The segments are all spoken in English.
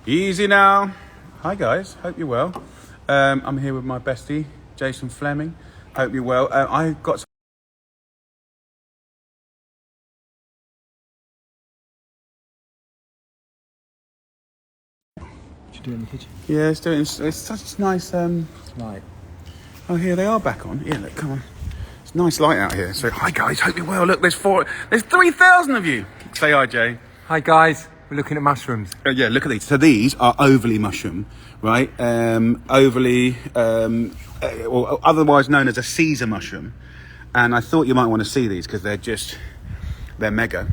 Easy now. Hi guys, hope you're well. I'm here with my bestie, Jason Fleming. Hope you're well. I got some Do it in the kitchen. Yeah, it's such nice Light. Oh, here they are back on. Yeah, look, come on. It's nice light out here. So hi guys, hope you're well. Look, there's 3,000 of you. Say hi, Jay. Hi guys, we're looking at mushrooms. Yeah, look at these. So these are overly mushroom, right? Overly, or otherwise known as a Caesar mushroom. And I thought you might want to see these because they're mega.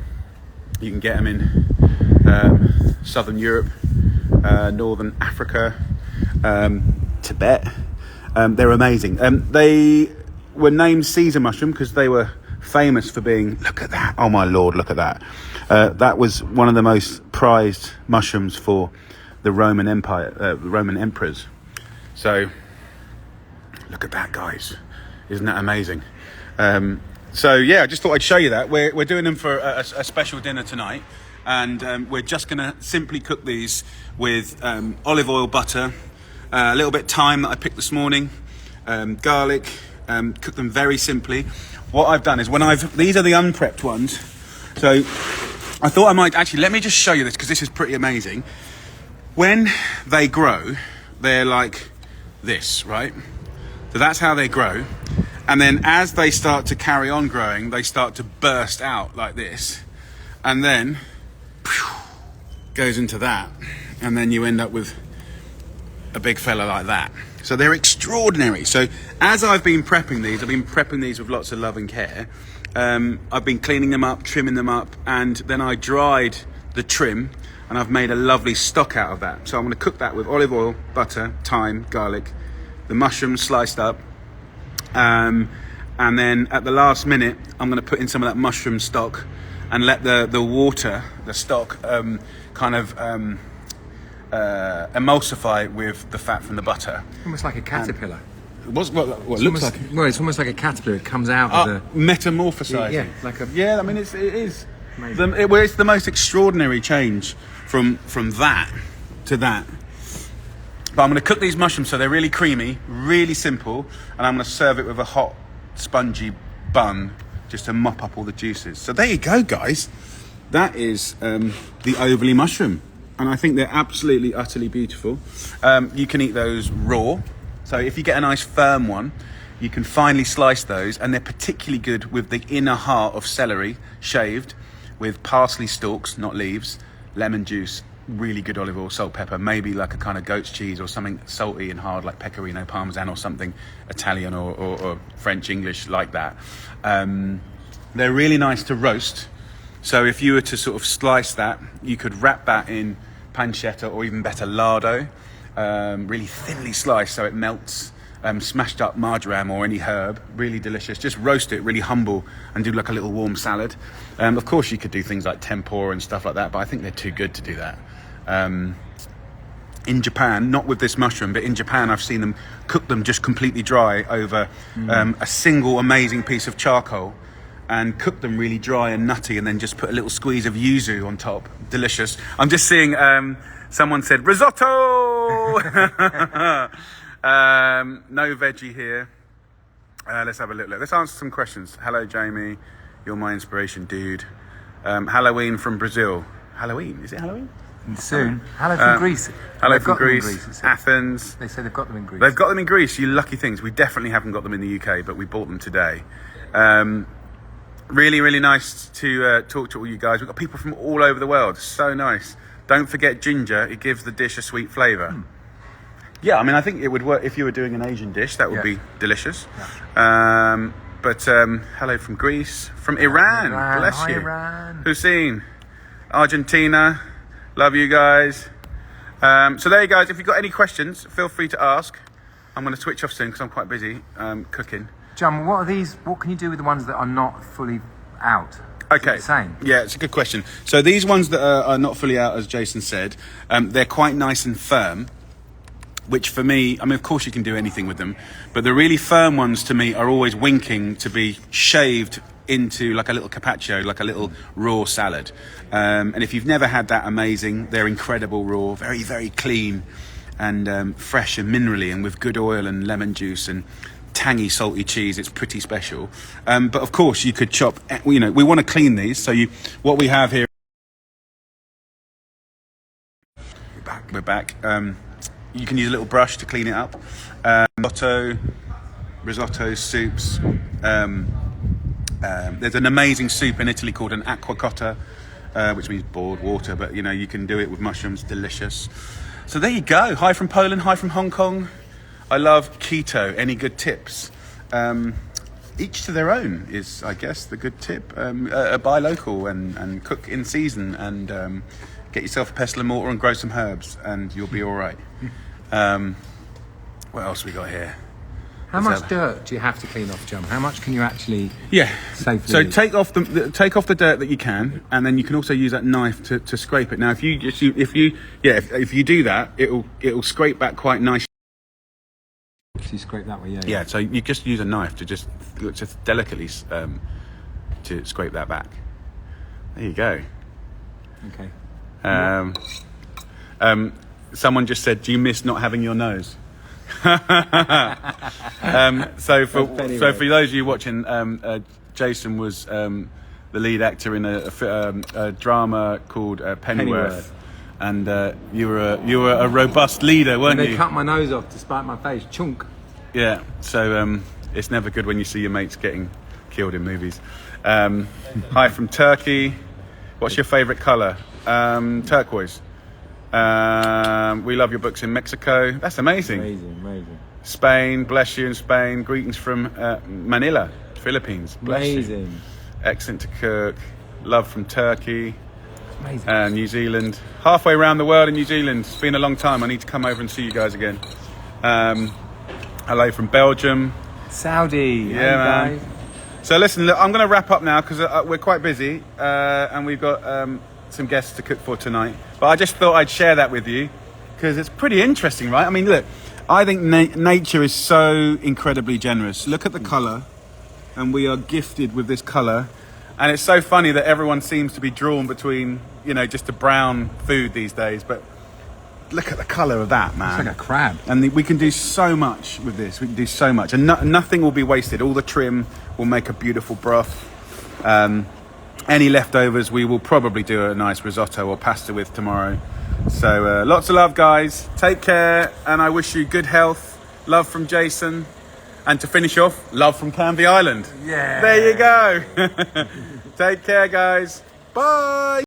You can get them in Southern Europe, Northern Africa, Tibet. They're amazing. They were named Caesar mushroom because they were famous for being, look at that, oh my lord, look at that. That was one of the most prized mushrooms for the Roman Empire, the Roman emperors. So look at that, guys. Isn't that amazing? So yeah, I just thought I'd show you that. We're doing them for a special dinner tonight, and we're just gonna simply cook these with olive oil, butter, a little bit of thyme that I picked this morning, garlic. Cook them very simply. What I've done is these are the unprepped ones. So I thought I might actually, let me just show you this because this is pretty amazing. When they grow, they're like this, right? So that's how they grow. And then as they start to carry on growing, they start to burst out like this. And then goes into that. And then you end up with a big fella like that. So they're extraordinary. So as I've been prepping these, I've been prepping these with lots of love and care. I've been cleaning them up, trimming them up, and then I dried the trim and I've made a lovely stock out of that. So I'm going to cook that with olive oil, butter, thyme, garlic, the mushrooms sliced up. And then at the last minute, I'm going to put in some of that mushroom stock and let the water, the stock, kind of emulsify with the fat from the butter. Almost like a caterpillar. What looks like? Well, it's almost like a caterpillar. It comes out of the metamorphosizing. Yeah, like a. Yeah, I mean it is. It's the most extraordinary change from that to that. But I'm going to cook these mushrooms so they're really creamy, really simple, and I'm going to serve it with a hot, spongy bun just to mop up all the juices. So there you go, guys. That is the overly mushroom. And I think they're absolutely, utterly beautiful. You can eat those raw. So if you get a nice firm one, you can finely slice those. And they're particularly good with the inner heart of celery, shaved, with parsley stalks, not leaves, lemon juice, really good olive oil, salt, pepper, maybe like a kind of goat's cheese or something salty and hard like pecorino parmesan or something Italian or French, English like that. They're really nice to roast. So if you were to sort of slice that, you could wrap that in pancetta or even better lardo, really thinly sliced so it melts, smashed up marjoram or any herb, really delicious. Just roast it really humble and do like a little warm salad. Of course you could do things like tempura and stuff like that, but I think they're too good to do that. In Japan, not with this mushroom, but in Japan I've seen them cook them just completely dry over a single amazing piece of charcoal and cook them really dry and nutty and then just put a little squeeze of yuzu on top. Delicious. I'm just seeing someone said risotto. No veggie here. Let's have a little look. Let's answer some questions. Hello Jamie, you're my inspiration, dude. Halloween from Brazil. Halloween, is it Halloween? Soon. Hello from Greece. Hello from Greece. Athens. They say they've got them in Greece. They've got them in Greece, you lucky things. We definitely haven't got them in the UK, but we bought them today. Really, really nice to talk to all you guys. We've got people from all over the world. So nice. Don't forget ginger. It gives the dish a sweet flavour. Yeah, I mean, I think it would work if you were doing an Asian dish. That would be delicious. Yeah. But hello from Greece. From Iran. Bless Hi, you. Iran. Hussein. Argentina. Love you guys. So there you guys. If you've got any questions, feel free to ask. I'm going to switch off soon because I'm quite busy cooking. John, what are these? What can you do with the ones that are not fully out? Okay. Is it the same? Yeah, it's a good question. So these ones that are not fully out, as Jason said, they're quite nice and firm, which for me, I mean, of course you can do anything with them, but the really firm ones to me are always winking to be shaved into like a little carpaccio, like a little raw salad. And if you've never had that, amazing. They're incredible raw, very, very clean and fresh and minerally, and with good oil and lemon juice and tangy, salty cheese. It's pretty special. But of course, you could chop. You know, we want to clean these. So what we have here. We're back. You can use a little brush to clean it up. Risotto soups. There's an amazing soup in Italy called an acqua cotta, which means boiled water. But you know, you can do it with mushrooms. Delicious. So there you go. Hi from Poland. Hi from Hong Kong. I love keto. Any good tips? Each to their own is, I guess, the good tip. Buy local and cook in season, and get yourself a pestle and mortar and grow some herbs, and you'll be all right. What else we got here? How much dirt do you have to clean off, Jum? How much can you actually safely So take off the dirt that you can, and then you can also use that knife to scrape it. Now, if you do that, it'll scrape back quite nicely. So you scrape that way, Yeah. So you just use a knife to just delicately to scrape that back. There you go. Okay. Someone just said, "Do you miss not having your nose?" So for those of you watching, Jason was the lead actor in a drama called Pennyworth. And you were a robust leader, weren't you? They cut my nose off to spite my face. Chunk. Yeah. So it's never good when you see your mates getting killed in movies. Hi from Turkey. What's your favourite colour? Turquoise. We love your books in Mexico. That's amazing. Amazing. Spain. Bless you in Spain. Greetings from Manila, Philippines. Bless Amazing. you. Excellent to cook. Love from Turkey. Amazing. New Zealand. Halfway around the world in New Zealand. It's been a long time. I need to come over and see you guys again. Hello from Belgium. Saudi. Yeah, man. Guys. So listen, look, I'm going to wrap up now because we're quite busy and we've got some guests to cook for tonight. But I just thought I'd share that with you because it's pretty interesting, right? I mean, look, I think nature is so incredibly generous. Look at the colour, and we are gifted with this colour. And it's so funny that everyone seems to be drawn between, you know, just a brown food these days. But look at the colour of that, man. It's like a crab. And we can do so much with this. We can do so much. And nothing will be wasted. All the trim will make a beautiful broth. Any leftovers, we will probably do a nice risotto or pasta with tomorrow. So lots of love, guys. Take care. And I wish you good health. Love from Jason. And to finish off, love from Canvey Island. Yeah. There you go. Take care, guys. Bye.